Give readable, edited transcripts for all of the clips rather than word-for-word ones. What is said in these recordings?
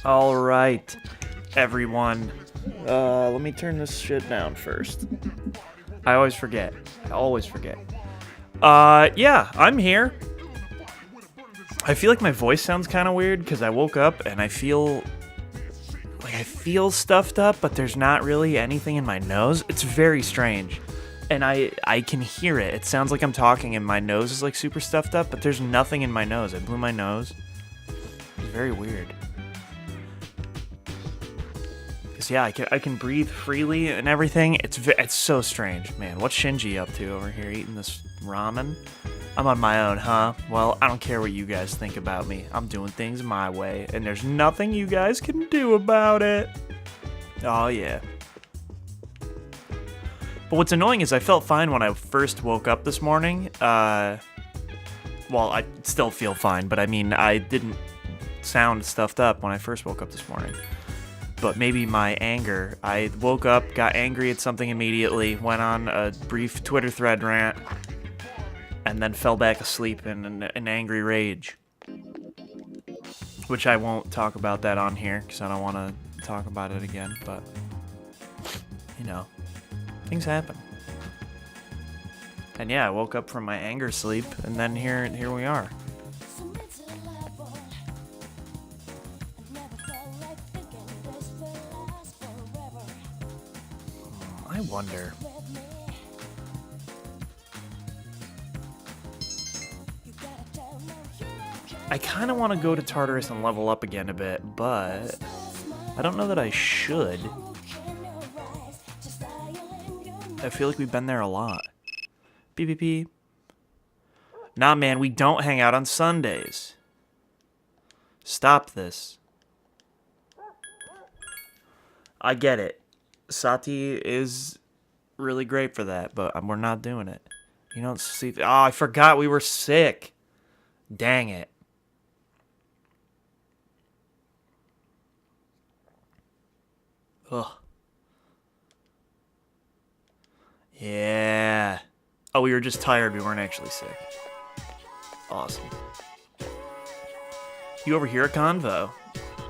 All right, everyone. Let me turn this shit down first. I always forget. Yeah, I'm here. I feel like my voice sounds kind of weird because I woke up and I feel stuffed up, but there's not really anything in my nose. It's very strange. And I can hear it. It sounds like I'm talking and my nose is like super stuffed up, but there's nothing in my nose. I blew my nose. It's very weird. Cause yeah, I can breathe freely and everything. It's so strange, man. What's Shinji up to over here eating this ramen? I'm on my own, huh? Well, I don't care what you guys think about me. I'm doing things my way, and there's nothing you guys can do about it. Oh yeah. But what's annoying is I felt fine when I first woke up this morning. Well, I still feel fine, but I mean, I didn't sound stuffed up when I first woke up this morning. But maybe my anger. I woke up, got angry at something immediately, went on a brief Twitter thread rant, and then fell back asleep in an angry rage. Which I won't talk about that on here, because I don't want to talk about it again, but, you know, things happen. And yeah, I woke up from my anger sleep, and then here we are. I wonder. I kind of want to go to Tartarus and level up again a bit, but I don't know that I should. I feel like we've been there a lot. PvP. Nah, man, we don't hang out on Sundays. Stop this. I get it. Sati is really great for that, but we're not doing it. You don't see... Oh, I forgot we were sick. Dang it. Ugh. Yeah. Oh, we were just tired. We weren't actually sick. Awesome. You overhear a convo.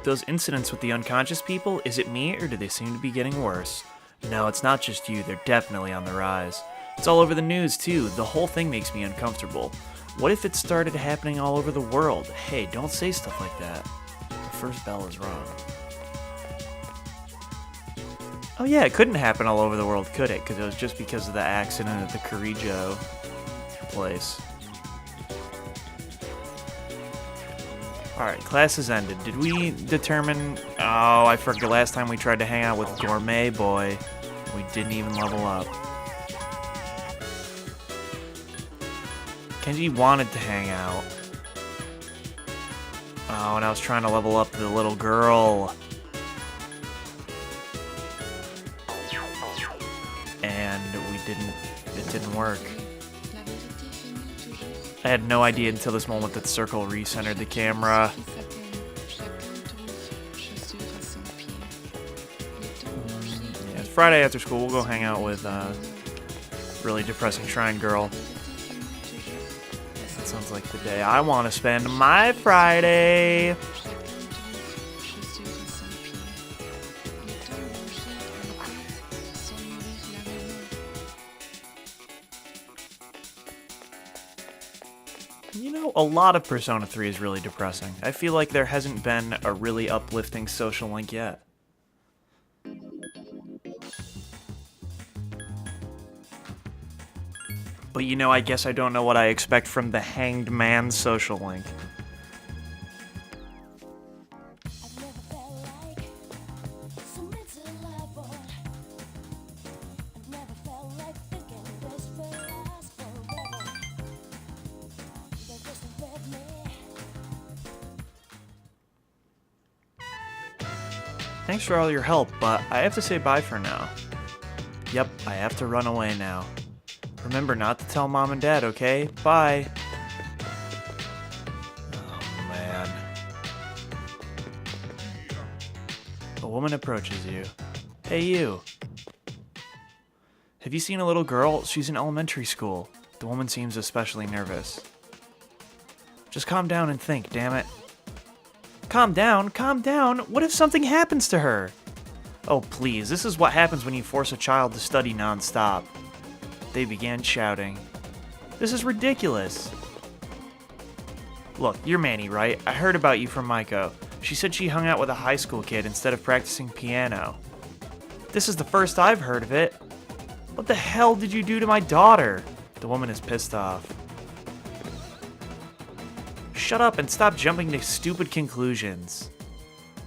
Those incidents with the unconscious people, is it me or do they seem to be getting worse? No, it's not just you. They're definitely on the rise. It's all over the news, too. The whole thing makes me uncomfortable. What if it started happening all over the world? Hey, don't say stuff like that. The first bell is wrong. Oh yeah, it couldn't happen all over the world, could it? Because it was just because of the accident at the Carrijo place. Alright, class has ended. Did we determine... Oh, I forgot last time we tried to hang out with Gourmet Boy. We didn't even level up. Kenji wanted to hang out. Oh, and I was trying to level up the little girl. And it didn't work. I had no idea until this moment that Circle recentered the camera. Yeah, it's Friday after school. We'll go hang out with really depressing Shrine Girl. That sounds like the day I want to spend my Friday. You know, a lot of Persona 3 is really depressing. I feel like there hasn't been a really uplifting social link yet. But you know, I guess I don't know what I expect from the Hanged Man social link. Thanks for all your help, but I have to say bye for now. Yep, I have to run away now. Remember not to tell Mom and Dad, okay? Bye! Oh, man. A woman approaches you. Hey, you. Have you seen a little girl? She's in elementary school. The woman seems especially nervous. Just calm down and think, damn it. Calm down, calm down. What if something happens to her? Oh, please, this is what happens when you force a child to study nonstop. They began shouting. This is ridiculous. Look, you're Manny, right? I heard about you from Maiko. She said she hung out with a high school kid instead of practicing piano. This is the first I've heard of it. What the hell did you do to my daughter? The woman is pissed off. Shut up and stop jumping to stupid conclusions.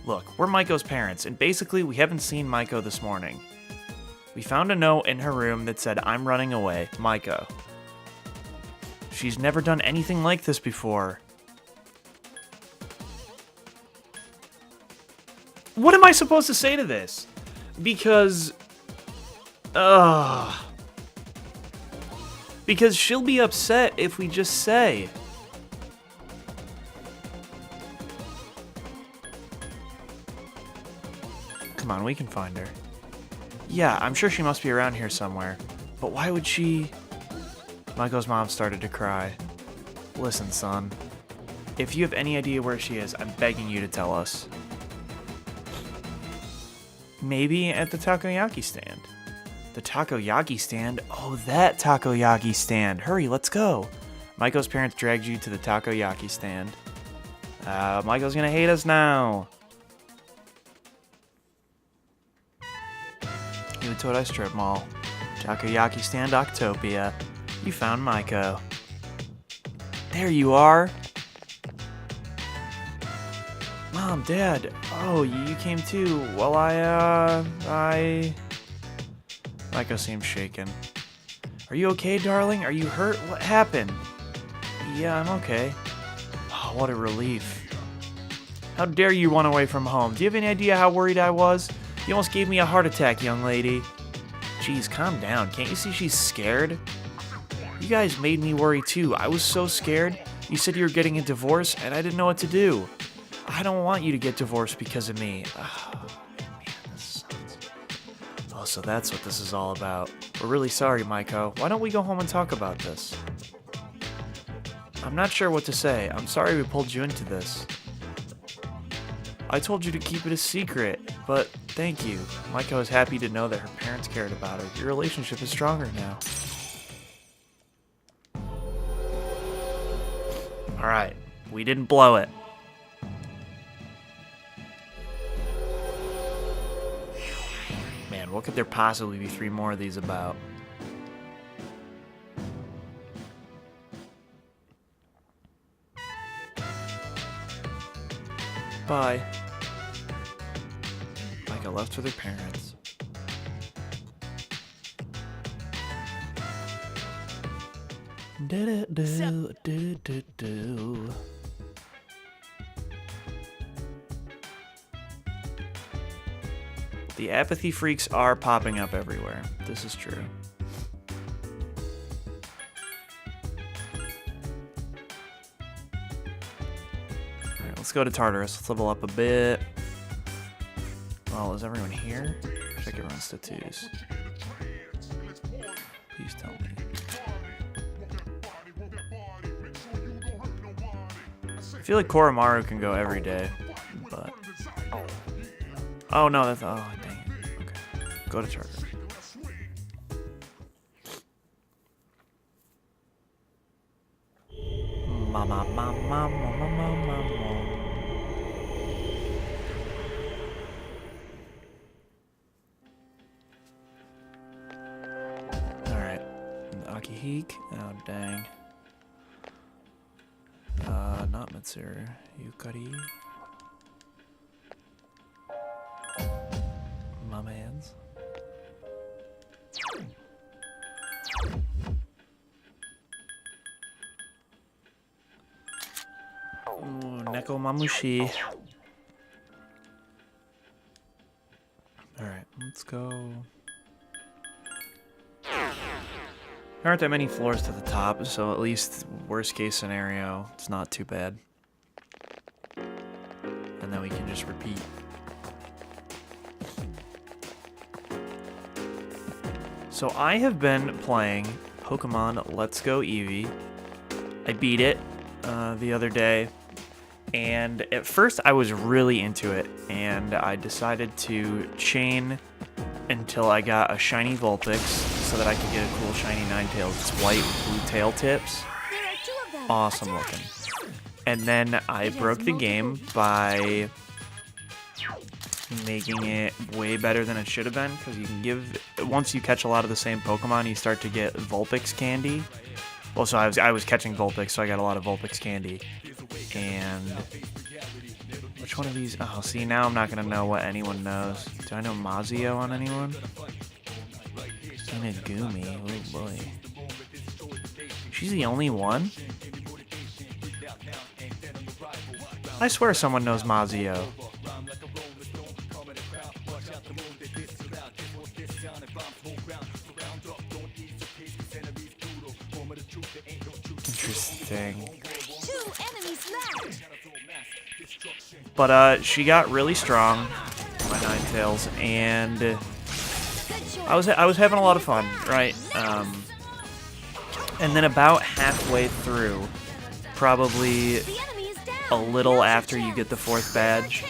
Look, we're Maiko's parents, and basically we haven't seen Maiko this morning. We found a note in her room that said, I'm running away, Maiko. She's never done anything like this before. What am I supposed to say to this? Because... Because she'll be upset if we just say. Come on, we can find her. Yeah, I'm sure she must be around here somewhere. But why would she... Maiko's mom started to cry. Listen, son. If you have any idea where she is, I'm begging you to tell us. Maybe at the takoyaki stand. The takoyaki stand? Oh, that takoyaki stand. Hurry, let's go. Maiko's parents dragged you to the takoyaki stand. Maiko's gonna hate us now. New Todai Strip Mall. Takoyaki stand Octopia. You found Maiko. There you are. Mom, Dad. Oh, you came too. Well, Maiko seems shaken. Are you okay, darling? Are you hurt? What happened? Yeah, I'm okay. Oh, what a relief. How dare you run away from home? Do you have any idea how worried I was? You almost gave me a heart attack, young lady. Jeez, calm down. Can't you see she's scared? You guys made me worry too. I was so scared. You said you were getting a divorce, and I didn't know what to do. I don't want you to get divorced because of me. Oh, man, this sucks. Oh, so that's what this is all about. We're really sorry, Maiko. Why don't we go home and talk about this? I'm not sure what to say. I'm sorry we pulled you into this. I told you to keep it a secret, but thank you. Maiko is happy to know that her parents cared about her. Your relationship is stronger now. Alright, we didn't blow it. Man, what could there possibly be 3 more of these about? Bye. Maiko left with her parents. Do. The apathy freaks are popping up everywhere. This is true. Alright, let's go to Tartarus. Let's level up a bit. Well, is everyone here? Check everyone's tattoos. Please tell me. I feel like Koromaru can go every day, but... Oh, no, that's... Oh, dang it. Okay. Go to Tartarus. Alright. Akihiko. Oh, dang. Not Mitsuru. Yukari. My mans. Ooh, Neko Mamushi. Alright, let's go. There aren't that many floors to the top, so at least worst case scenario, it's not too bad. And then we can just repeat. So I have been playing Pokemon Let's Go Eevee. I beat it the other day. And at first I was really into it, and I decided to chain until I got a shiny Vulpix so that I could get a cool shiny Ninetales. It's white with blue tail tips. Awesome looking. And then I broke the game by making it way better than it should have been, because you can give, once you catch a lot of the same Pokemon, you start to get Vulpix candy. Well, so I was catching Vulpix, so I got a lot of Vulpix candy. And which one of these? Oh, see, now I'm not gonna know what anyone knows. Do I know Mazio on anyone? Inagumi. Oh boy. She's the only one? I swear someone knows Mazio. Interesting. But she got really strong, my Ninetales, and I was having a lot of fun, right? And then about halfway through, probably a little after you get the 4th badge,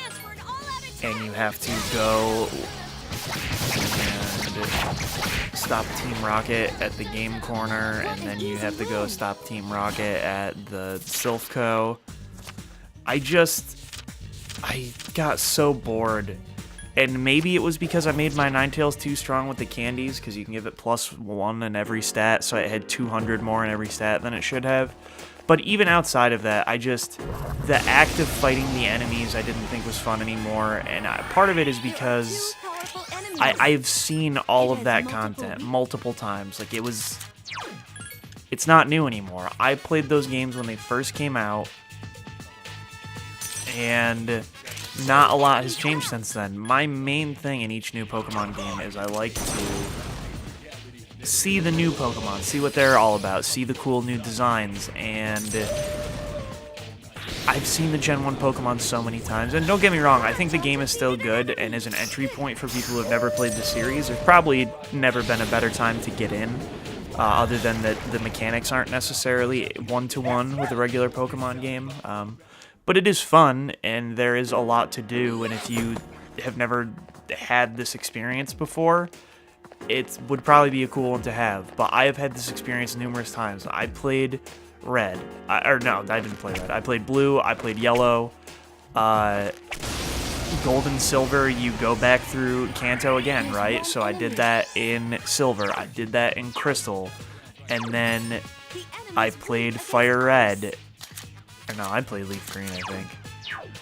and you have to go and stop Team Rocket at the game corner, and then you have to go stop Team Rocket at the Silphco. I got so bored. And maybe it was because I made my Ninetales too strong with the candies, because you can give it +1 in every stat, so it had 200 more in every stat than it should have. But even outside of that, the act of fighting the enemies I didn't think was fun anymore, and part of it is because I've seen all of that content multiple times. Like, it's not new anymore. I played those games when they first came out, and not a lot has changed since then. My main thing in each new Pokemon game is I like to see the new Pokemon, see what they're all about, see the cool new designs, and I've seen the Gen 1 Pokemon so many times, and don't get me wrong, I think the game is still good, and as an entry point for people who have never played the series, there's probably never been a better time to get in, other than that the mechanics aren't necessarily one-to-one with a regular Pokemon game. But it is fun, and there is a lot to do, and if you have never had this experience before, it would probably be a cool one to have. But I have had this experience numerous times. I played Red. I didn't play Red. I played Blue, I played Yellow. Gold and Silver, you go back through Kanto again, right? So I did that in Silver, I did that in Crystal, and then I played Fire Red. Or no, I played Leaf Green, I think.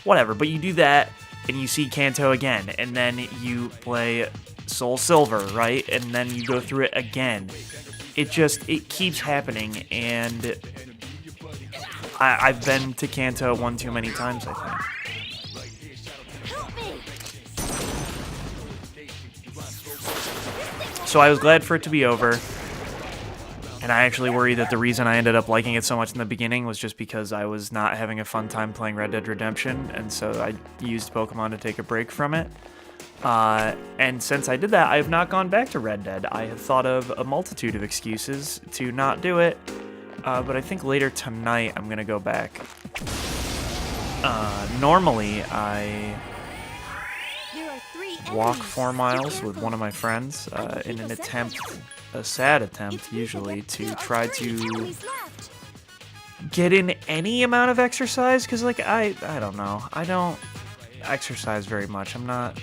Whatever, but you do that, and you see Kanto again, and then you play Soul Silver, right? And then you go through it again. It keeps happening, and I've been to Kanto one too many times, I think. So I was glad for it to be over. And I actually worry that the reason I ended up liking it so much in the beginning was just because I was not having a fun time playing Red Dead Redemption, and so I used Pokemon to take a break from it. And since I did that, I have not gone back to Red Dead. I have thought of a multitude of excuses to not do it, but I think later tonight I'm going to go back. Normally, I walk 4 miles with one of my friends in an attempt, a sad attempt usually, to try to get in any amount of exercise, because like I don't know, I don't exercise very much. I'm not,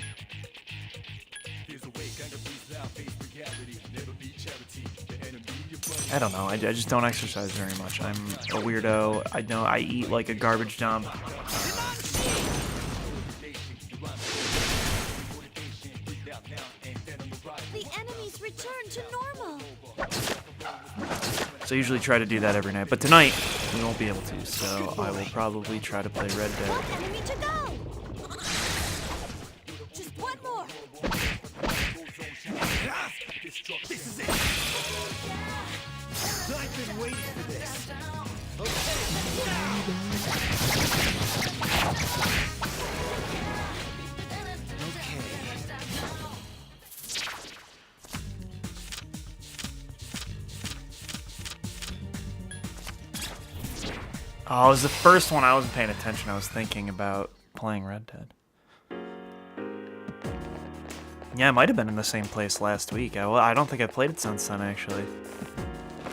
I don't know, I just don't exercise very much. I'm a weirdo. I eat like a garbage dump. Return to normal. So I usually try to do that every night, but tonight we won't be able to, so I will probably try to play Red Dead. One enemy to go. Just one more. This is it. I've been waiting for this. Oh, it was the first one I wasn't paying attention. I was thinking about playing Red Dead. Yeah, it might have been in the same place last week. I don't think I played it since then, actually.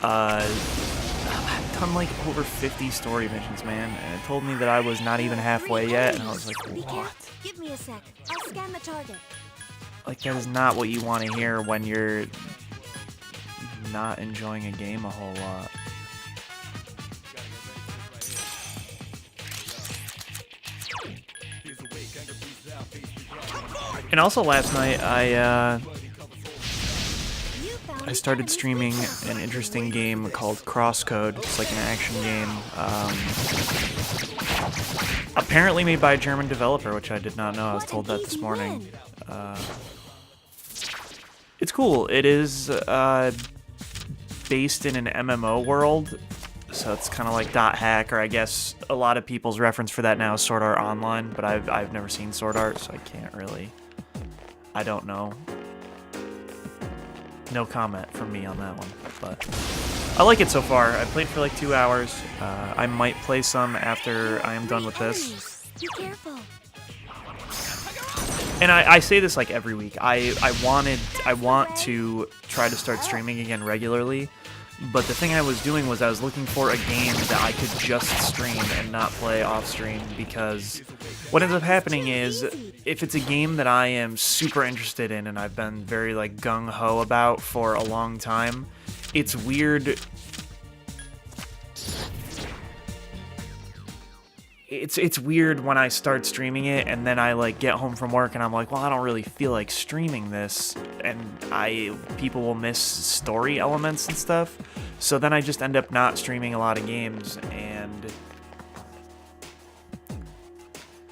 I've done like over 50 story missions, man, and it told me that I was not even halfway yet, and I was like, what? Give me a sec. I'll scan the target. Like, that is not what you want to hear when you're not enjoying a game a whole lot. And also last night, I started streaming an interesting game called Crosscode. It's like an action game, apparently made by a German developer, which I did not know. I was told that this morning. It's cool. It is based in an MMO world, so it's kind of like .hack, or I guess a lot of people's reference for that now is Sword Art Online, but I've never seen Sword Art, so I can't really. I don't know. No comment from me on that one, but I like it so far. I played for like 2 hours. I might play some after I am done with this. Be careful. And I say this like every week. I want to try to start streaming again regularly, but the thing I was doing was I was looking for a game that I could just stream and not play off stream, because what ends up happening is if it's a game that I am super interested in and I've been very like gung-ho about for a long time, it's weird. It's weird when I start streaming it and then I like get home from work and I'm like, well, I don't really feel like streaming this, and people will miss story elements and stuff. So then I just end up not streaming a lot of games, and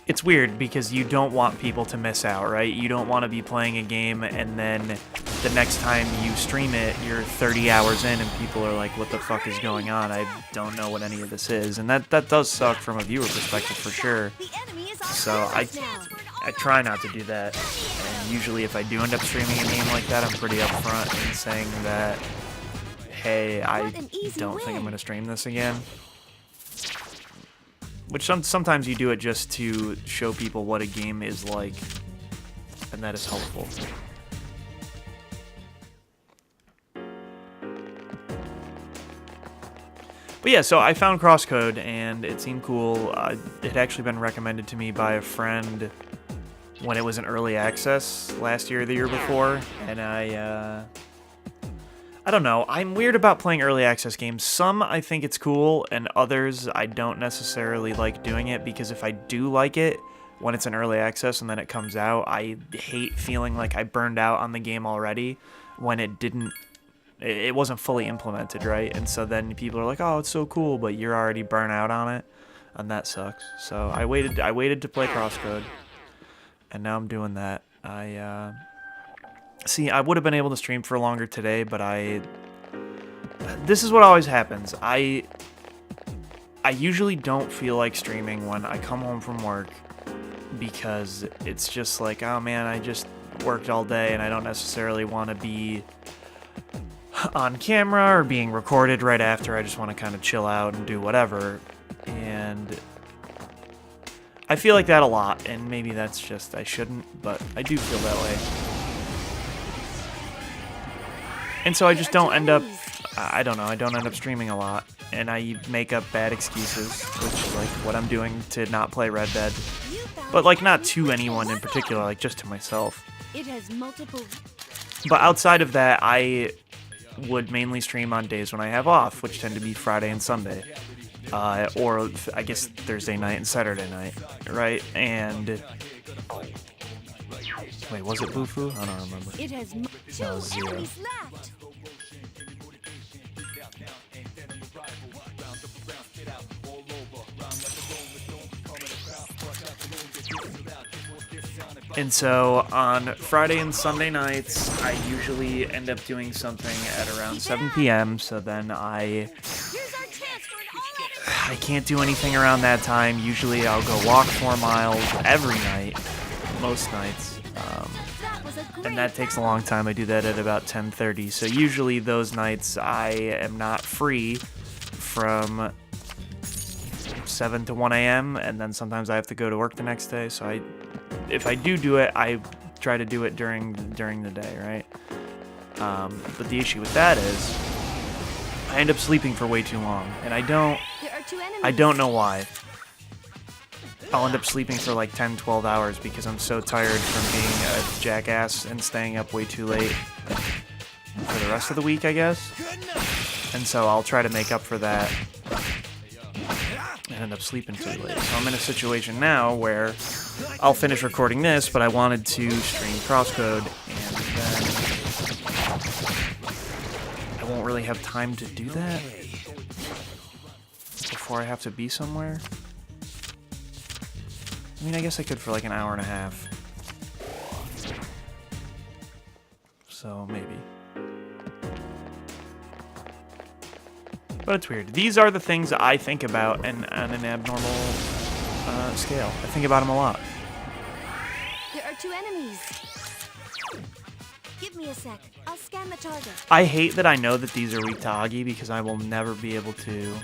it's weird because you don't want people to miss out, right? You don't want to be playing a game and then the next time you stream it, you're 30 hours in and people are like, what the fuck is going on? I don't know what any of this is. And that does suck from a viewer perspective for sure. So I try not to do that. And usually if I do end up streaming a game like that, I'm pretty upfront in saying that, hey, I don't think I'm going to stream this again. Which sometimes you do it just to show people what a game is like, and that is helpful. But yeah, so I found Crosscode, and it seemed cool. It had actually been recommended to me by a friend when it was in early access last year or the year before, and I don't know. I'm weird about playing early access games. Some I think it's cool, and others I don't necessarily like doing it, because if I do like it when it's in early access and then it comes out, I hate feeling like I burned out on the game already when it wasn't fully implemented, right? And so then people are like, oh, it's so cool, but you're already burnt out on it, and that sucks. So I waited to play Crosscode, and now I'm doing that. See, I would have been able to stream for longer today, but this is what always happens. I usually don't feel like streaming when I come home from work, because it's just like, oh man, I just worked all day and I don't necessarily want to be on camera or being recorded right after. I just want to kind of chill out and do whatever. And I feel like that a lot, and maybe that's just, I shouldn't, but I do feel that way. And so I just don't end up, I don't end up streaming a lot, and I make up bad excuses, which is like what I'm doing to not play Red Dead. But like not to anyone in particular, like just to myself. It has multiple. But outside of that, I would mainly stream on days when I have off, which tend to be Friday and Sunday. Or I guess Thursday night and Saturday night, right? And wait, was it Bufu? I don't remember. It has No, 0. enemies left. And so on Friday and Sunday nights, I usually end up doing something at around 7 p.m. So then I can't do anything around that time. Usually I'll go walk 4 miles every night, most nights. And that takes a long time. I do that at about 10:30. So usually those nights I am not free from 7 to 1 a.m. and then sometimes I have to go to work the next day. So if I do it, I try to do it during the day, right? But the issue with that is I end up sleeping for way too long, and I don't know why. I'll end up sleeping for like 10, 12 hours because I'm so tired from being a jackass and staying up way too late for the rest of the week, I guess. And so I'll try to make up for that and end up sleeping too late. So I'm in a situation now where I'll finish recording this, but I wanted to stream Crosscode, and then I won't really have time to do that before I have to be somewhere. I mean, I guess I could for like an hour and a half. So, maybe. But it's weird. These are the things I think about on an abnormal scale. I think about them a lot. There are 2 enemies. Give me a sec. I'll scan the target. I hate that I know that these are weak to Agi because I will never be able to...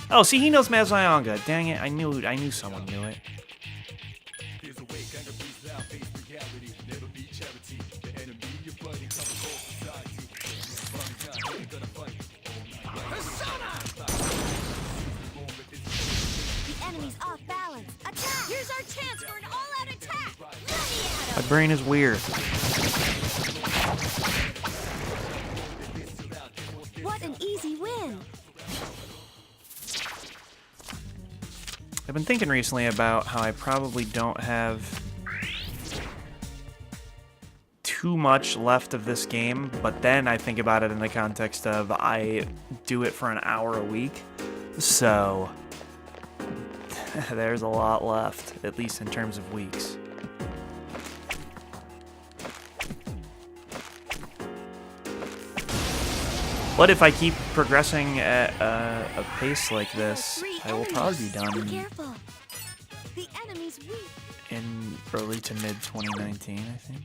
Oh, see, he knows Mazayanga. Dang it, I knew someone knew it. The enemy's off balance. Attack! Here's our chance for an all-out attack. Let me at My him. brain is weird. What an easy win. I've been thinking recently about how I probably don't have too much left of this game, but then I think about it in the context of I do it for an hour a week, so there's a lot left, at least in terms of weeks. But if I keep progressing at a pace like this, I will probably be done Be careful. The enemy's weak. in early to mid 2019, I think.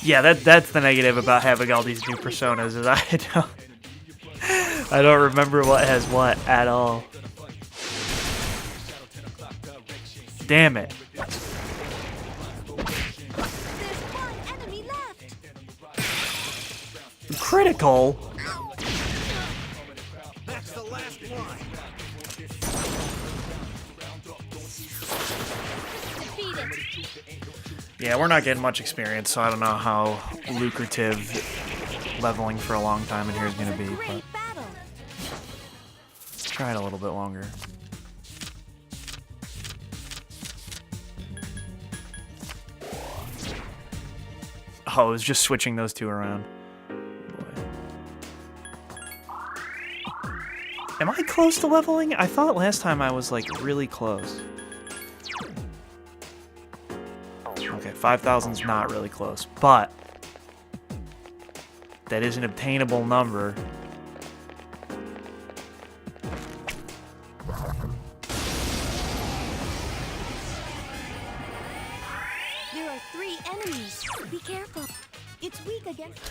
Yeah, that's the negative about having all these new personas is I don't remember what has what at all. Damn it. There's one enemy left. Critical? That's the last one. Defeated. Yeah, we're not getting much experience, so I don't know how lucrative leveling for a long time in here is going to be, but Great battle. let's try it a little bit longer. Oh, it was just switching those two around. Boy. Am I close to leveling? I thought last time I was, like, really close. Okay, 5,000's not really close, but that is an obtainable number. There are 3 enemies. Be careful. It's weak against.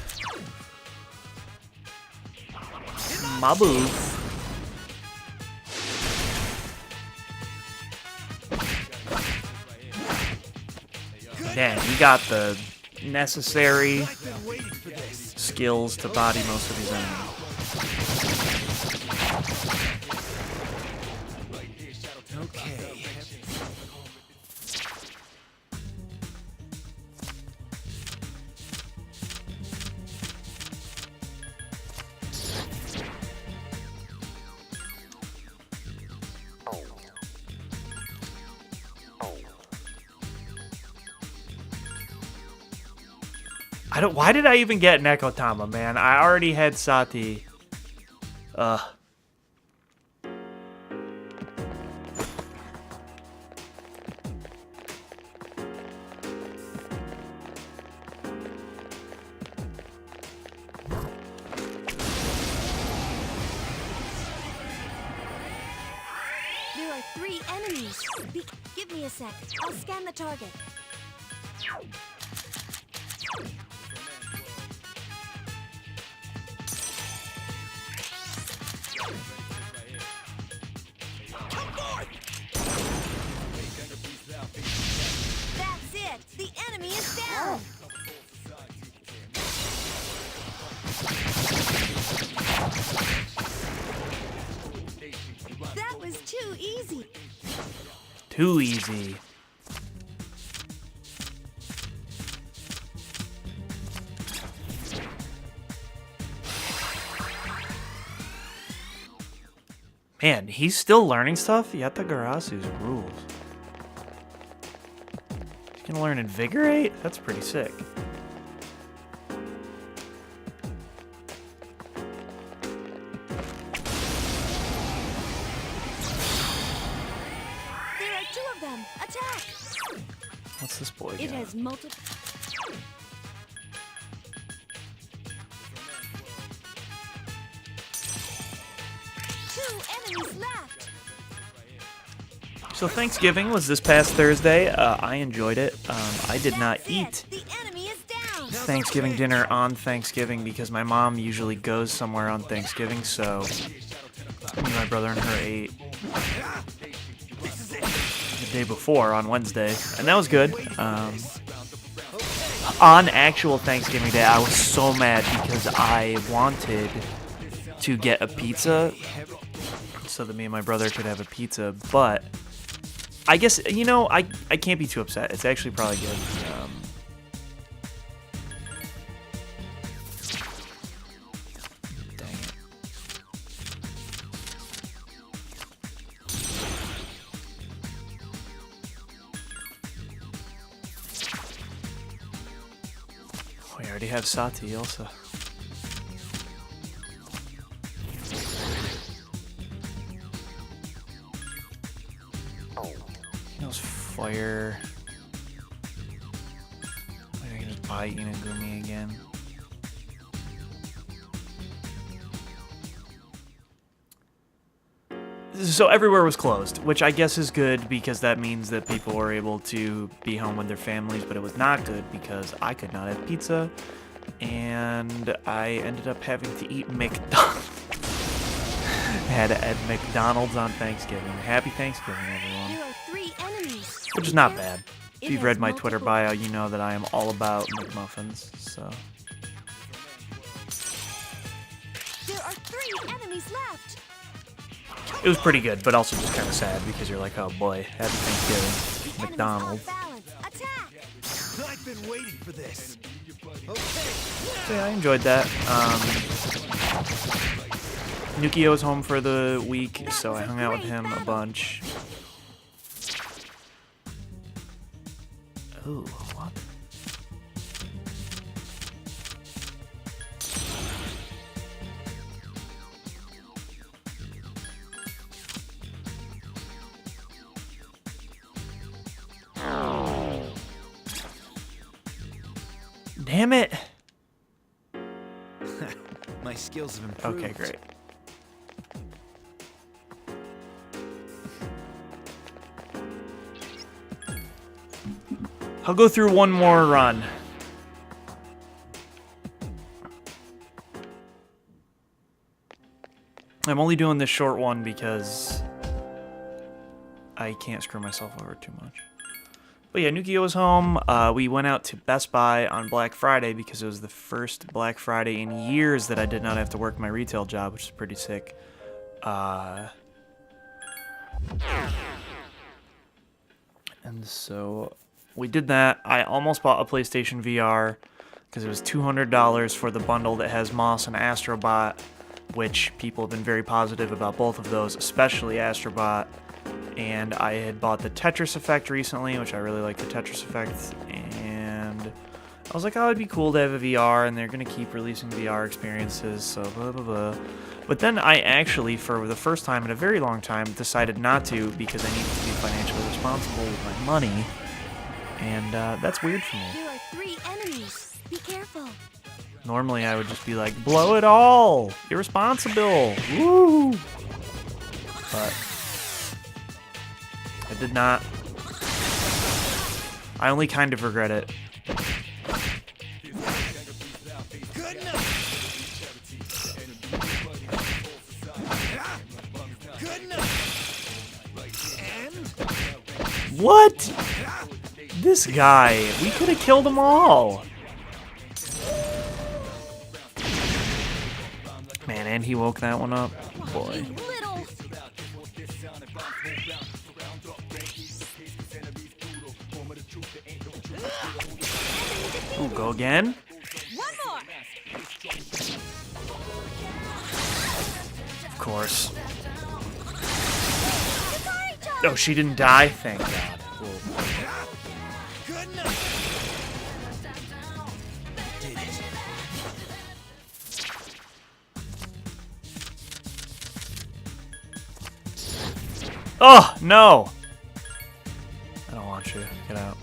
Mabu. Damn, he got the necessary I've been waiting for this. skills to body most of these enemies. Okay. Why did I even get Nekotama, man? I already had Sati. Ugh. There are 3 enemies. Give me a sec. I'll scan the target. That's it. The enemy is down. That was too easy. Too easy. Man, he's still learning stuff? Yatagarasu's rules. He's gonna learn Invigorate? That's pretty sick. There are two of them. Attack. What's this boy It got? has multiple. Two enemies left. So Thanksgiving was this past Thursday. I enjoyed it. I did not That's eat it. The enemy is down. Thanksgiving dinner on Thanksgiving because my mom usually goes somewhere on Thanksgiving, so me and my brother and her ate the day before on Wednesday, and that was good. On actual Thanksgiving Day, I was so mad because I wanted to get a pizza so that me and my brother could have a pizza, but I guess, you know, I can't be too upset. It's actually probably good. Dang it. We already have Sati also. Those fire. Maybe I can just buy Inagumi again. So everywhere was closed, which I guess is good because that means that people were able to be home with their families, but it was not good because I could not have pizza, and I ended up having to eat McDonald's. Had at McDonald's on Thanksgiving. Happy Thanksgiving, everyone. There are three enemies. Which is not bad. It If you've has read my Twitter multiple- bio, you know that I am all about McMuffins, so. There are three enemies left. It was pretty good, but also just kind of sad because you're like, oh boy, happy Thanksgiving, The McDonald's. enemy's off balance. Attack. I've been waiting for this. So yeah, I enjoyed that. Nukio was home for the week, so I hung out with him a bunch. Ooh, what? Damn it! My skills have improved. Okay, great. I'll go through one more run. I'm only doing this short one because I can't screw myself over too much. But yeah, Nukio was home. We went out to Best Buy on Black Friday because it was the first Black Friday in years that I did not have to work my retail job, which is pretty sick. And so we did that. I almost bought a PlayStation VR because it was $200 for the bundle that has Moss and Astrobot, which people have been very positive about both of those, especially Astrobot. And I had bought the Tetris Effect recently, which I really like the Tetris Effect, and I was like, oh, it'd be cool to have a VR, and they're going to keep releasing VR experiences, so blah, blah, blah. But then I actually, for the first time in a very long time, decided not to because I needed to be financially responsible with my money, and that's weird for me. There are three enemies. Be careful. Normally I would just be like, blow it all! Irresponsible! Woo! But I did not. I only kind of regret it. Good enough. Good enough. And What? This guy. We could have killed them all. Man, and he woke that one up. Boy. Little. Ooh, go again. One more. Of course. Sorry, John. Oh, she didn't die? Thank God. Cool. good enough. Did it. Oh, no! I don't want you. Get out.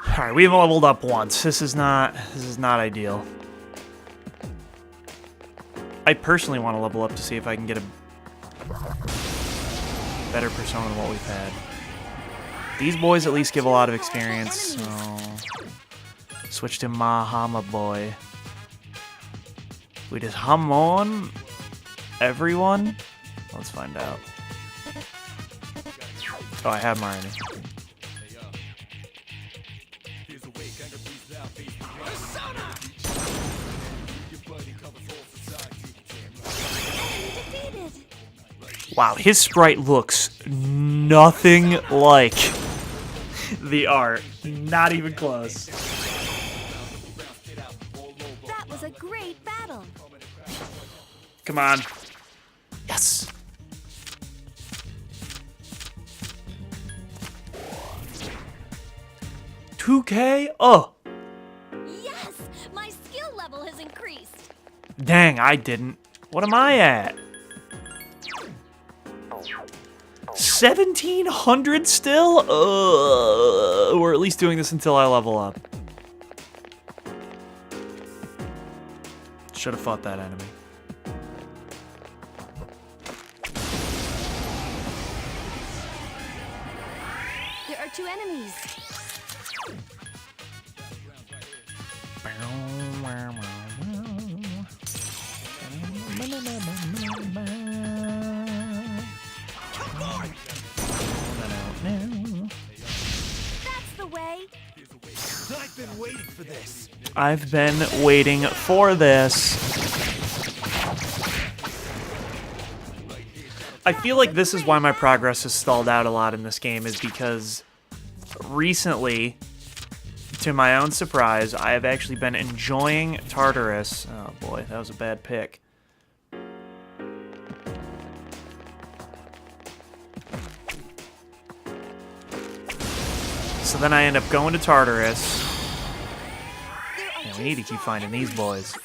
Alright, we've leveled up once. This is not ideal. I personally want to level up to see if I can get a better persona than what we've had. These boys at least give a lot of experience, so switch to Mahama boy. We just hum on everyone? Let's find out. Oh, I have Manny. Wow, his sprite looks nothing like the art. Not even close. That was a great battle. Come on. Yes. $2K? Oh. Yes, my skill level has increased. Dang, I didn't. What am I at? 1,700 still? We're at least doing this until I level up. Should have fought that enemy. There are 2 enemies. That's the way. I've been waiting for this. I've been waiting for this. I feel like this is why my progress has stalled out a lot in this game, is because recently, to my own surprise, I have actually been enjoying Tartarus. Oh boy, that was a bad pick. So then I end up going to Tartarus. Yeah, we need to keep finding these boys.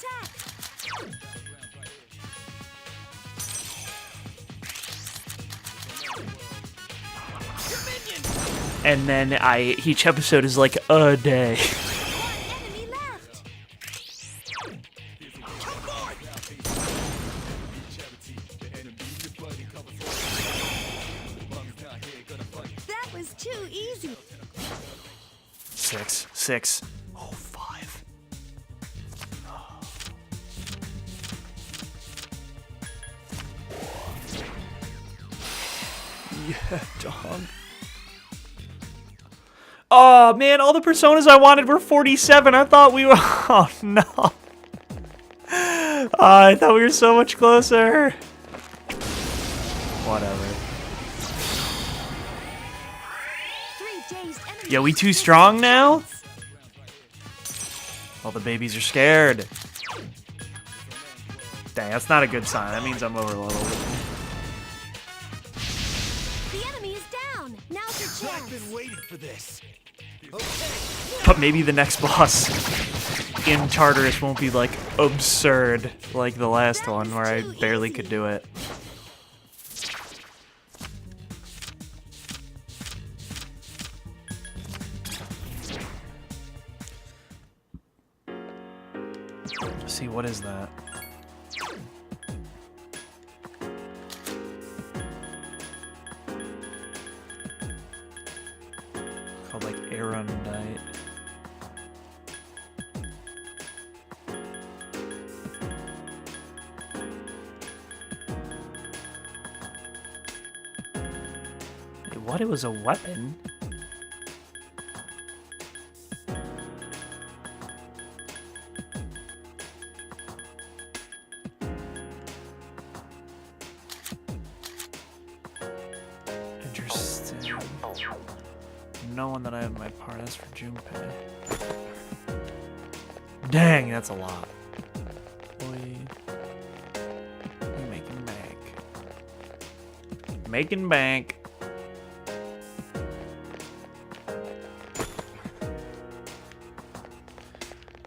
And then each episode is like a day. One enemy left. That was too easy. 6. Oh, 5. Yeah, dog. Oh, man, all the personas I wanted were 47. I thought we were... Oh, no. I thought we were so much closer. Whatever. 3 dazed enemies. Yo, we too strong now? All the babies are scared. Dang, that's not a good sign. That means I'm overloaded. The enemy is down. Now's your I've been chance. waiting for this. Okay. But maybe the next boss in Tartarus won't be, like, absurd like the last one where I barely could do it. Let's see, what is that? Erundite. Wait, what? It was a weapon? Interesting. No one that I have in my part. That's for Junpei. Dang, that's a lot. Boy. Making bank. Making bank.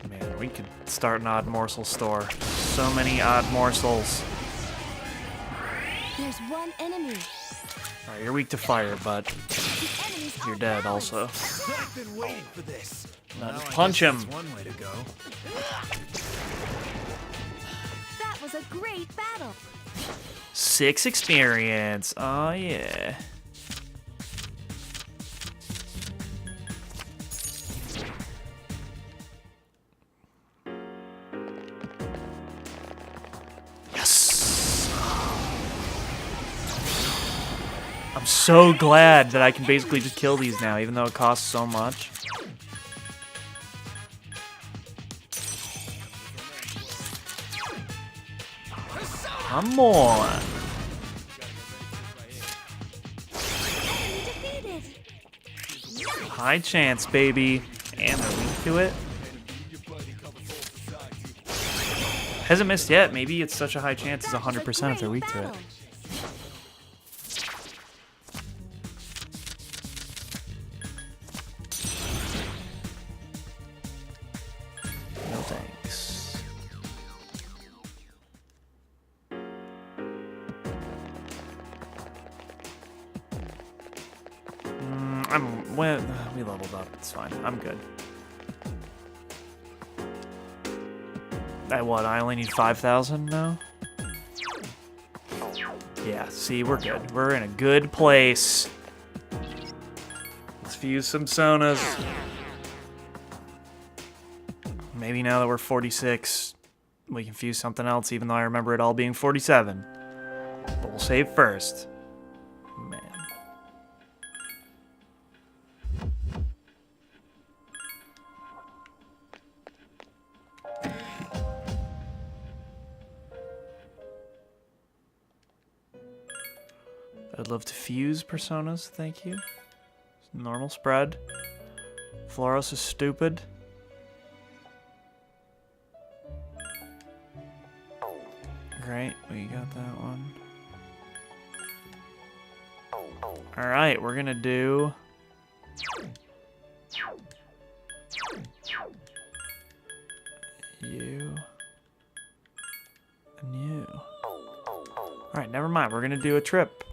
Man, we could start an odd morsel store. So many odd morsels. There's one enemy. Alright, you're weak to fire, but The enemy's you're off dead balance. also. I've been waiting for this. Now just I punch guess him. that's one way to go. That was a great battle. 6 experience. Oh yeah. Yes. I'm so glad that I can basically just kill these now, even though it costs so much. Come on. Enemy defeated. High chance, baby. And they're weak to it. Hasn't missed yet. Maybe it's such a high chance it's 100% if they're weak to it. No thanks. Well, we leveled up. It's fine. I'm good. What? I only need 5,000 now? Yeah, see, we're good. We're in a good place. Let's fuse some sonas. Maybe now that we're 46, we can fuse something else, even though I remember it all being 47. But we'll save first. Man. I'd love to fuse personas, thank you. Normal spread. Floros is stupid. Great, we got that one. Alright, we're gonna do... you... and you. Alright, never mind, we're gonna do a trip.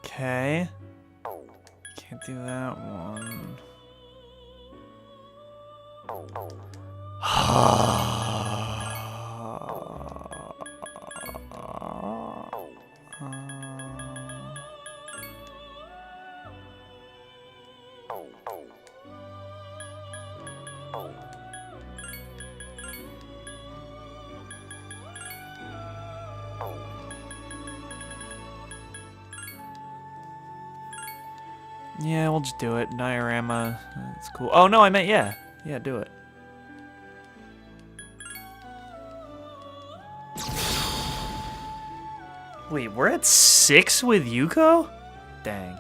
Okay. Can't do that one. Yeah, we'll just do it. Diorama. That's cool. Oh, no, I meant yeah. Yeah, do it. Wait, we're at 6 with Yuko? Dang.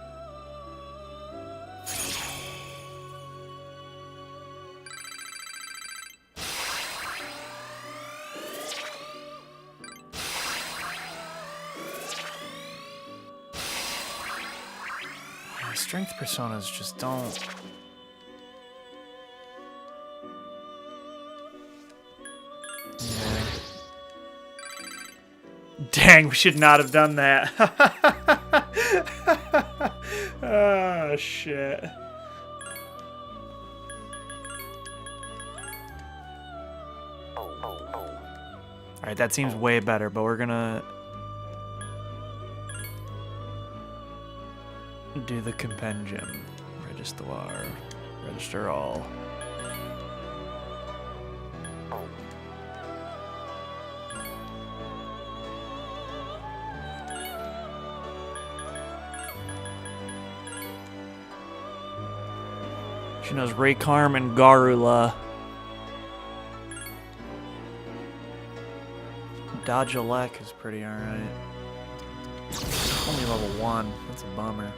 Strength personas just don't... Yeah. Dang, we should not have done that. Oh, shit. Alright, that seems way better, but we're gonna do the compendium. Register all. She knows Raykarm and Garula. Dodgelek is pretty alright. Only level 1. That's a bummer.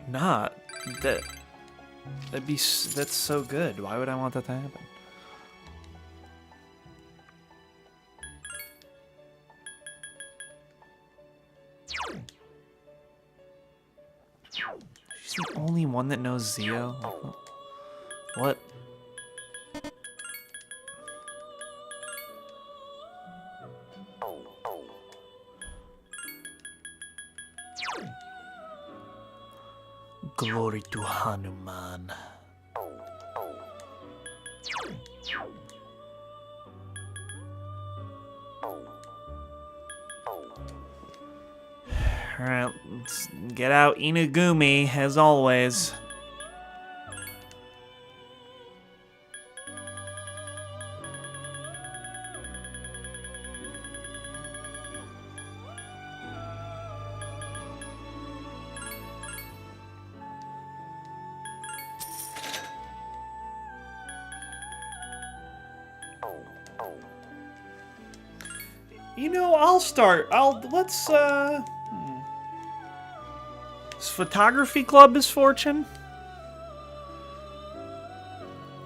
Not that's so good. Why would I want that to happen? She's the only one that knows Zeo. What? Glory to Hanuman. Alright, let's get out Inugumi, as always. You know, I'll start. Let's, Is photography club misfortune?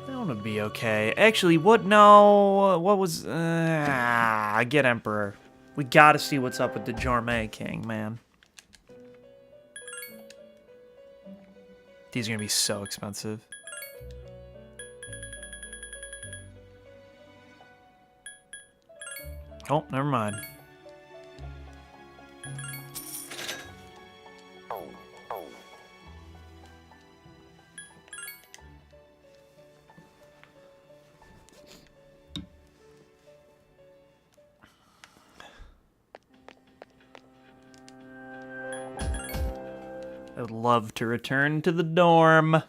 That would be okay. Actually, what? No. What was... get Emperor. We gotta see what's up with the Jormay King, man. These are gonna be so expensive. Oh, never mind. I would love to return to the dorm.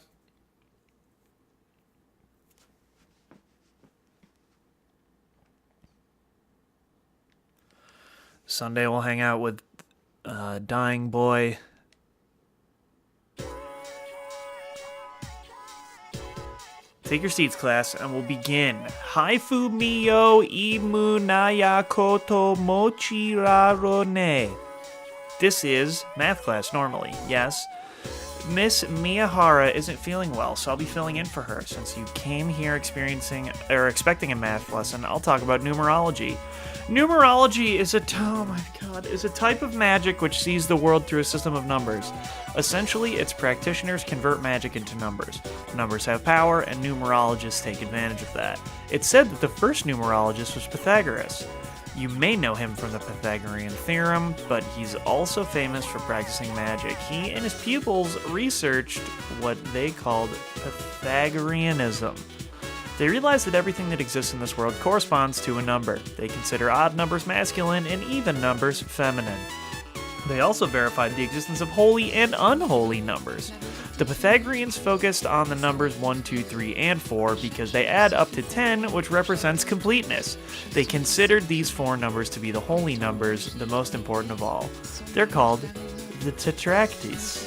Sunday we'll hang out with Dying Boy. Take your seats, class, and we'll begin. Haifu miyo imu naya koto mochi rarone. This is math class normally, yes. Miss Miyahara isn't feeling well, so I'll be filling in for her. Since you came here expecting a math lesson, I'll talk about numerology. Numerology is a type of magic which sees the world through a system of numbers. Essentially, its practitioners convert magic into numbers. Numbers have power, and numerologists take advantage of that. It's said that the first numerologist was Pythagoras. You may know him from the Pythagorean theorem, but he's also famous for practicing magic. He and his pupils researched what they called Pythagoreanism. They realized that everything that exists in this world corresponds to a number. They consider odd numbers masculine and even numbers feminine. They also verified the existence of holy and unholy numbers. The Pythagoreans focused on the numbers 1, 2, 3, and 4 because they add up to 10, which represents completeness. They considered these 4 numbers to be the holy numbers, the most important of all. They're called the Tetractys.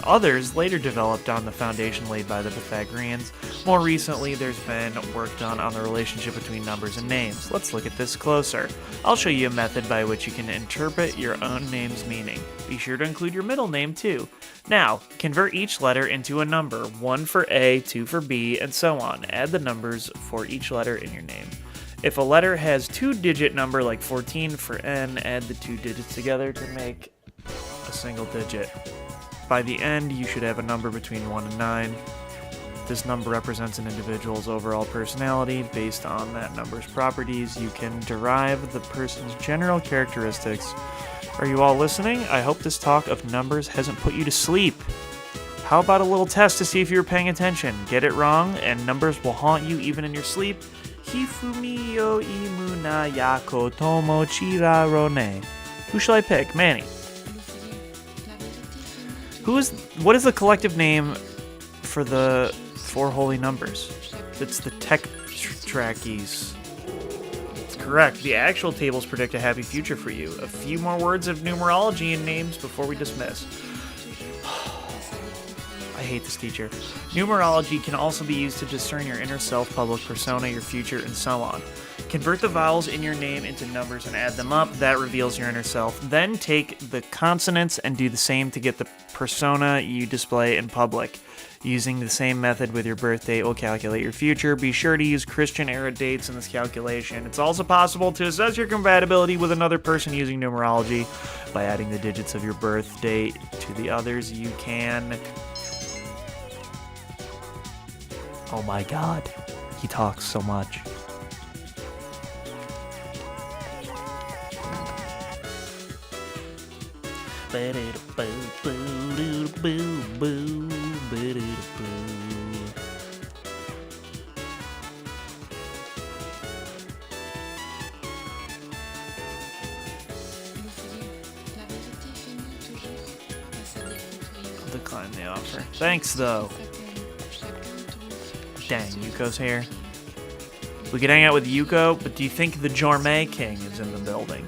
Others later developed on the foundation laid by the Pythagoreans. More recently, there's been work done on the relationship between numbers and names. Let's look at this closer. I'll show you a method by which you can interpret your own name's meaning. Be sure to include your middle name too. Now, convert each letter into a number, 1 for A, 2 for B, and so on. Add the numbers for each letter in your name. If a letter has 2-digit number like 14 for N, add the 2 digits together to make a single digit. By the end, you should have a number between 1 and 9. this number represents an individual's overall personality. Based on that number's properties, you can derive the person's general characteristics. Are you all listening? I hope this talk of numbers hasn't put you to sleep. How about a little test to see if you were paying attention? Get it wrong, and numbers will haunt you even in your sleep. Hifumi yo imu na yako tomo chirarone. Who shall I pick? Manny. What is the collective name for the four holy numbers? It's the Tetrachys. It's correct. The actual tables predict a happy future for you. A few more words of numerology and names before we dismiss. I hate this teacher. Numerology can also be used to discern your inner self, public persona, your future, and so on. Convert the vowels in your name into numbers and add them up. That reveals your inner self. Then take the consonants and do the same to get the persona you display in public. Using the same method with your birth date will calculate your future. Be sure to use Christian-era dates in this calculation. It's also possible to assess your compatibility with another person using numerology. By adding the digits of your birth date to the others, you can... Oh my god, he talks so much. I'll decline the offer. Thanks, though. Dang, Yuko's here. We could hang out with Yuko, but do you think the Jormay King is in the building?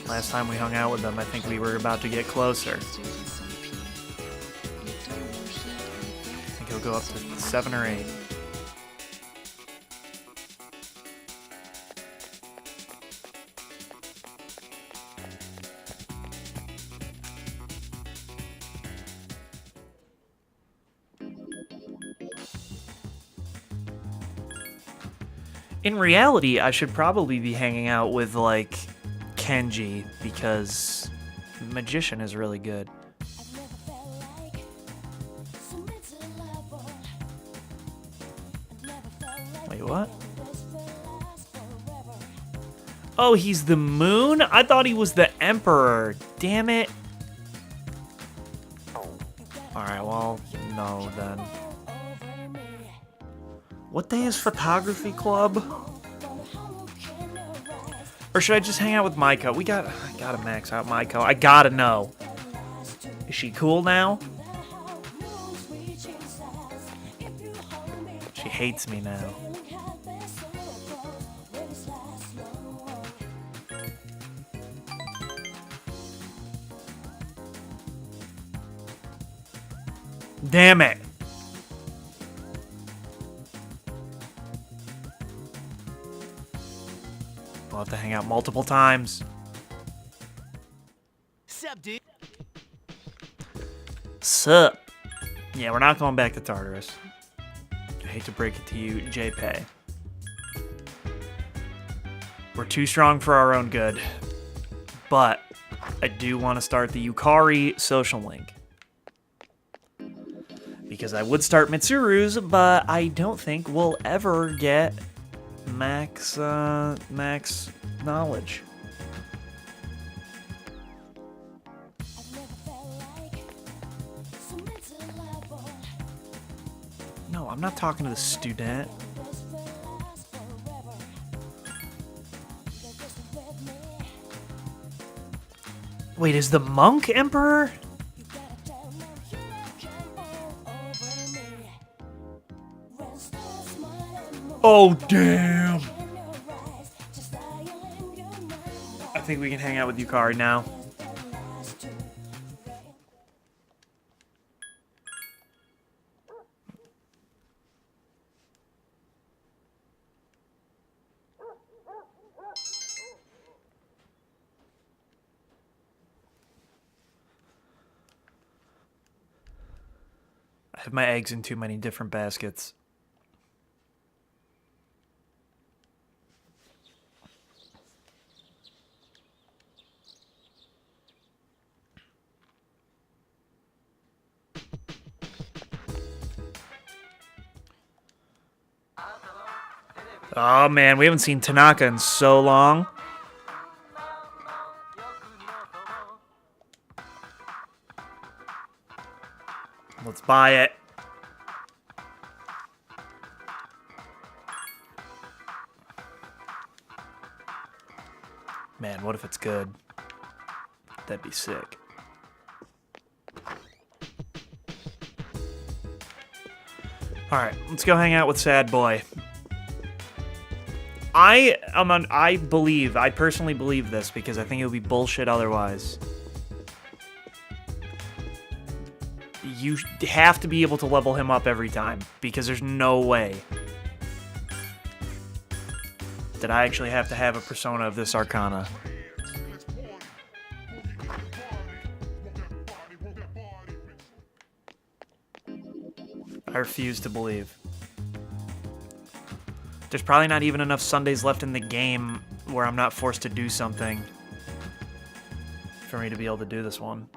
Last time we hung out with them, I think we were about to get closer. I think he'll go up to 7 or 8. In reality, I should probably be hanging out with, like, Kenji, because Magician is really good. Wait, what? Oh, he's the moon? I thought he was the emperor. Damn it. Alright, well, no, then. What day is photography club? Or should I just hang out with Maiko? I gotta max out Maiko. I gotta know. Is she cool now? She hates me now. Damn it. We'll have to hang out multiple times. Sup, dude? Sup? Yeah, we're not going back to Tartarus. I hate to break it to you, JPay. We're too strong for our own good. But I do want to start the Yukari social link. Because I would start Mitsuru's, but I don't think we'll ever get max knowledge. No, I'm not talking to the student. Wait, is the monk emperor? Oh, damn. I think we can hang out with Yukari now. I have my eggs in too many different baskets. Oh man, we haven't seen Tanaka in so long. Let's buy it. Man, what if it's good? That'd be sick. Alright, let's go hang out with Sad Boy. I personally believe this because I think it would be bullshit otherwise. You have to be able to level him up every time because there's no way that I actually have to have a persona of this Arcana. I refuse to believe. There's probably not even enough Sundays left in the game where I'm not forced to do something for me to be able to do this one.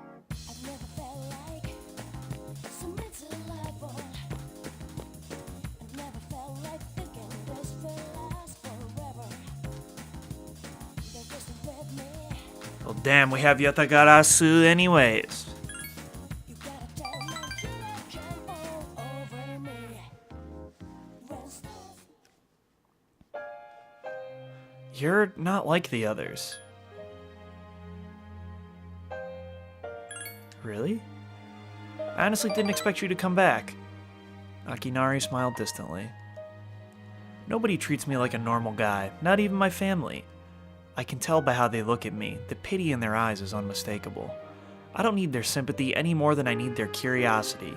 Well, damn, we have Yatagarasu anyways. You're not like the others. Really? I honestly didn't expect you to come back. Akinari smiled distantly. Nobody treats me like a normal guy, not even my family. I can tell by how they look at me. The pity in their eyes is unmistakable. I don't need their sympathy any more than I need their curiosity.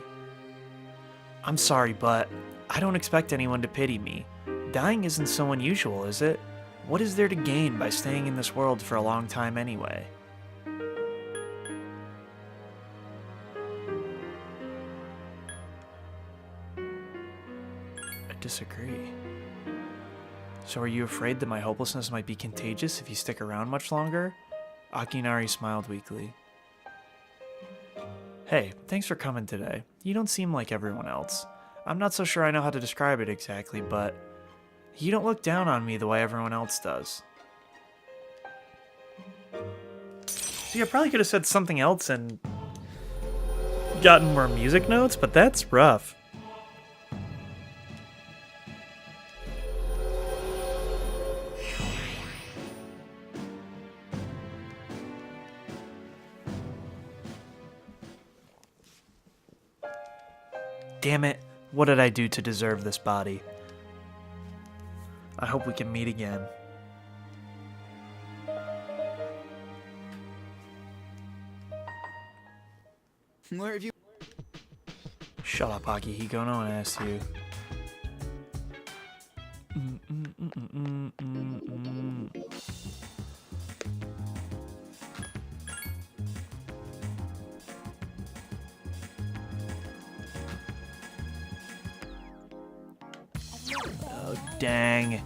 I'm sorry, but I don't expect anyone to pity me. Dying isn't so unusual, is it? What is there to gain by staying in this world for a long time anyway? I disagree. So are you afraid that my hopelessness might be contagious if you stick around much longer? Akinari smiled weakly. Hey, thanks for coming today. You don't seem like everyone else. I'm not so sure I know how to describe it exactly, but you don't look down on me the way everyone else does. See, I probably could have said something else and gotten more music notes, but that's rough. Damn it, what did I do to deserve this body? I hope we can meet again. Where have you? Shut up, Akihiko, no one asked you. Oh, dang.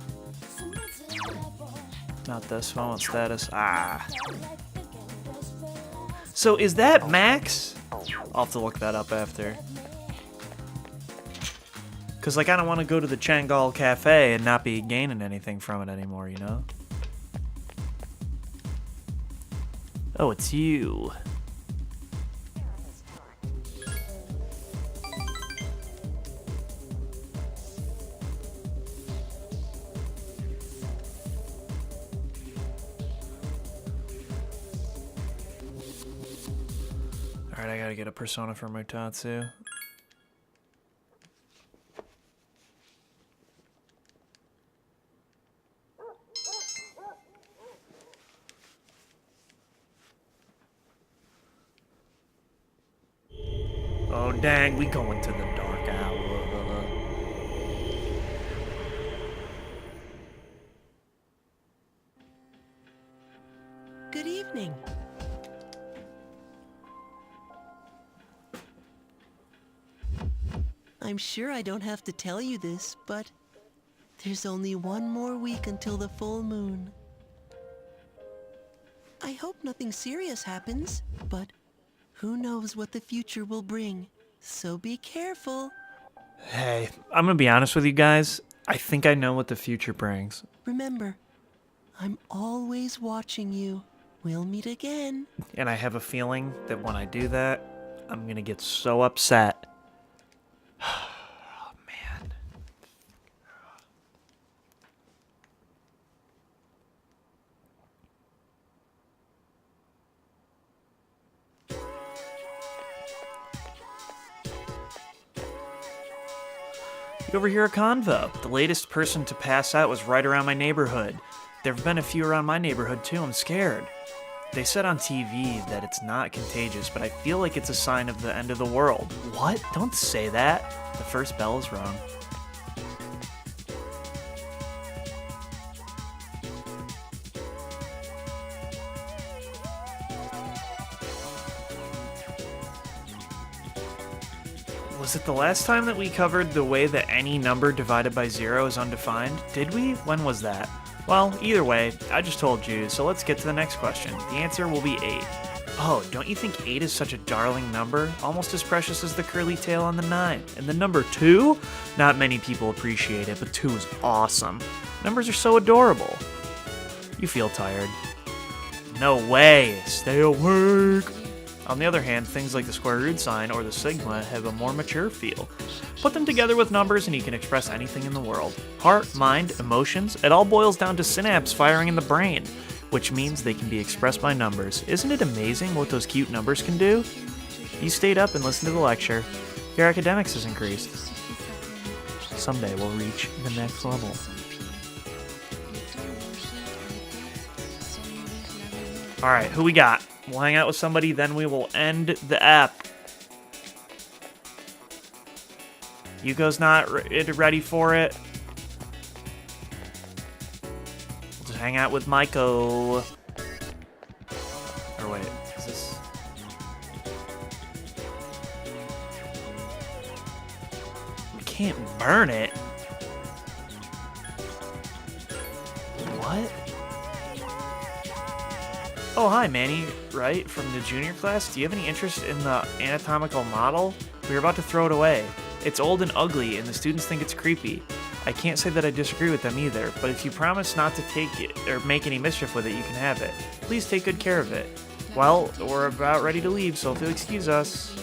Not this one, status. Ah. So is that Max? I'll have to look that up after. Because, like, I don't want to go to the Changal Cafe and not be gaining anything from it anymore, you know? Oh, it's you. Alright, I gotta get a persona for Mutatsu. Oh dang, we going to the dark hour. Good evening. I'm sure I don't have to tell you this, but there's only one more week until the full moon. I hope nothing serious happens, but who knows what the future will bring, so be careful. Hey, I'm gonna be honest with you guys. I think I know what the future brings. Remember, I'm always watching you. We'll meet again. And I have a feeling that when I do that, I'm gonna get so upset. Oh, man. You overhear a convo. The latest person to pass out was right around my neighborhood. There have been a few around my neighborhood too. I'm scared. They said on TV that it's not contagious, but I feel like it's a sign of the end of the world. What? Don't say that. The first bell is rung. Was it the last time that we covered the way that any number divided by 0 is undefined? Did we? When was that? Well, either way, I just told you, so let's get to the next question. The answer will be 8. Oh, don't you think 8 is such a darling number? Almost as precious as the curly tail on the 9. And the number 2? Not many people appreciate it, but 2 is awesome. Numbers are so adorable. You feel tired. No way! Stay awake! On the other hand, things like the square root sign or the sigma have a more mature feel. Put them together with numbers and you can express anything in the world. Heart, mind, emotions, it all boils down to synapses firing in the brain, which means they can be expressed by numbers. Isn't it amazing what those cute numbers can do? You stayed up and listened to the lecture. Your academics has increased. Someday we'll reach the next level. Alright, who we got? We'll hang out with somebody, then we will end the app. Yuko's not ready for it. We'll just hang out with Maiko. Or wait, is this... We can't burn it. What? Oh, hi, Manny, right? From the junior class? Do you have any interest in the anatomical model? We were about to throw it away. It's old and ugly, and the students think it's creepy. I can't say that I disagree with them either, but if you promise not to take it or make any mischief with it, you can have it. Please take good care of it. Well, we're about ready to leave, so if you'll excuse us.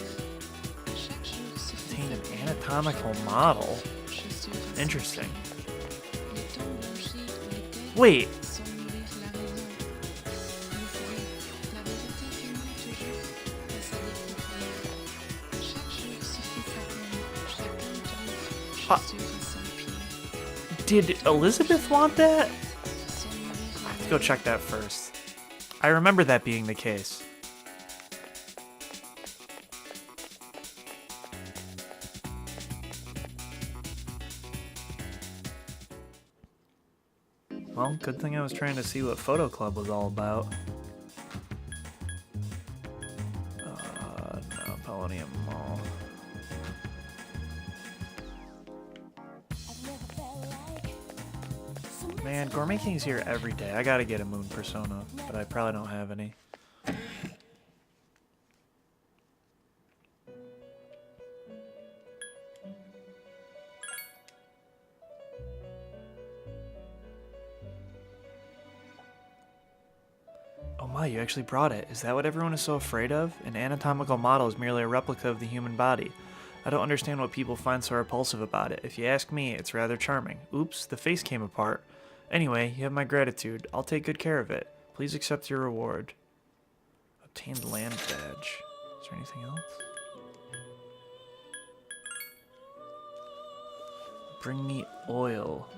Contain an anatomical model? Interesting. Wait. Did Elizabeth want that? Let's go check that first. I remember that being the case. Well, good thing I was trying to see what Photo Club was all about. No, Polonium Mall. Man, Gourmet King's here every day. I gotta get a moon persona, but I probably don't have any. Oh my, you actually brought it. Is that what everyone is so afraid of? An anatomical model is merely a replica of the human body. I don't understand what people find so repulsive about it. If you ask me, it's rather charming. Oops, the face came apart. Anyway, you have my gratitude. I'll take good care of it. Please accept your reward. Obtained land badge. Is there anything else? Bring me oil.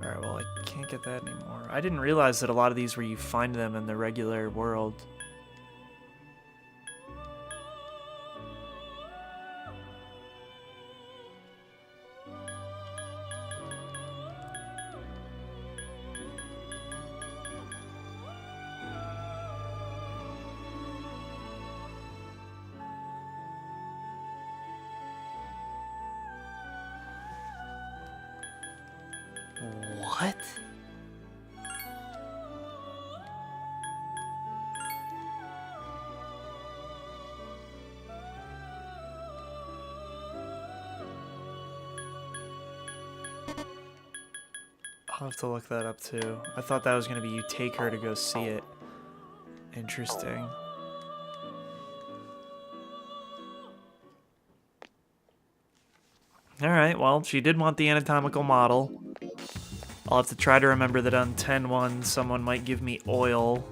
Alright, well, I can't get that anymore. I didn't realize that a lot of these where you find them in the regular world. What? I'll have to look that up too. I thought that was going to be you take her to go see it. Interesting. Alright, well, she did want the anatomical model. I'll have to try to remember that on 10-1 someone might give me oil.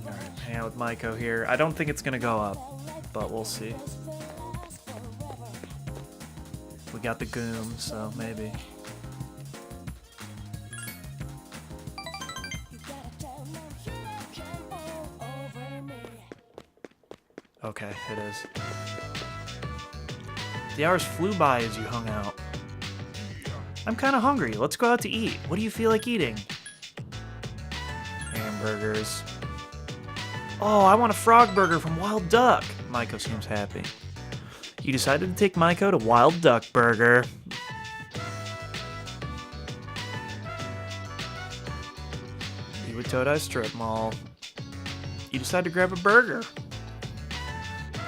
Alright, hang out with Maiko here. I don't think it's gonna go up, but we'll see. We got the goom, so maybe. Okay, it is. The hours flew by as you hung out. I'm kind of hungry. Let's go out to eat. What do you feel like eating? Hamburgers. Oh, I want a frog burger from Wild Duck. Maiko seems happy. You decided to take Maiko to Wild Duck Burger. Iwatodai Strip Mall. You decide to grab a burger.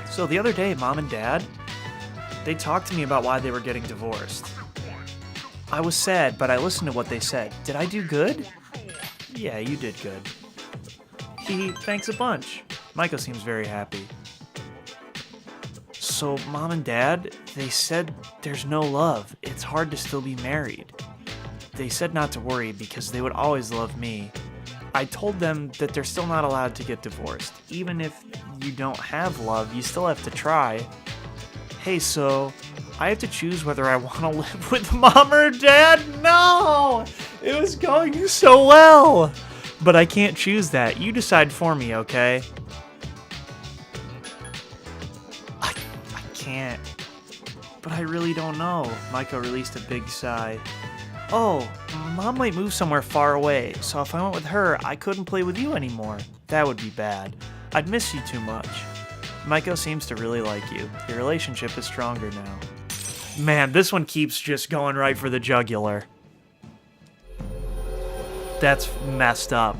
So the other day, Mom and Dad, they talked to me about why they were getting divorced. I was sad, but I listened to what they said. Did I do good? Yeah, you did good. Thanks a bunch. Maiko seems very happy. So Mom and Dad, they said there's no love. It's hard to still be married. They said not to worry because they would always love me. I told them that they're still not allowed to get divorced. Even if you don't have love, you still have to try. Hey, so I have to choose whether I want to live with Mom or Dad? No! It was going so well! But I can't choose that. You decide for me, okay? I can't. But I really don't know. Maiko released a big sigh. Oh, Mom might move somewhere far away, so if I went with her, I couldn't play with you anymore. That would be bad. I'd miss you too much. Maiko seems to really like you. Your relationship is stronger now. Man, this one keeps just going right for the jugular. That's messed up.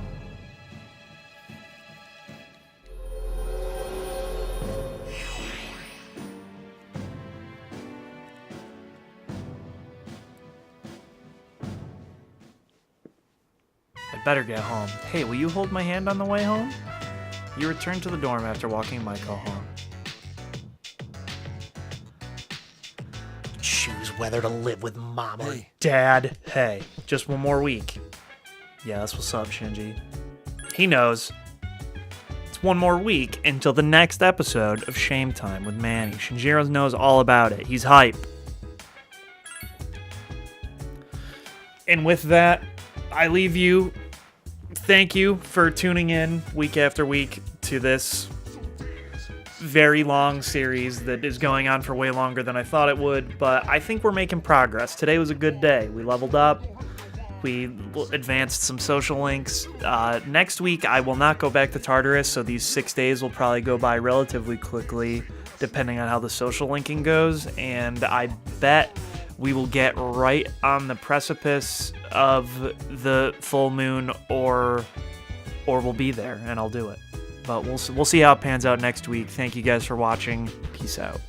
I'd better get home. Hey, will you hold my hand on the way home? You return to the dorm after walking Maiko home. Choose whether to live with Mom or Dad. Hey, just one more week. Yeah, that's what's up, Shinji. He knows. It's one more week until the next episode of Shame Time with Manny. Shinjiro knows all about it. He's hype. And with that, I leave you. Thank you for tuning in week after week to this very long series that is going on for way longer than I thought it would, but I think we're making progress. Today was a good day. We leveled up. We advanced some social links. Next week, I will not go back to Tartarus, so these 6 days will probably go by relatively quickly, depending on how the social linking goes, and I bet we will get right on the precipice of the full moon, or we'll be there, and I'll do it. But we'll see how it pans out next week. Thank you guys for watching. Peace out.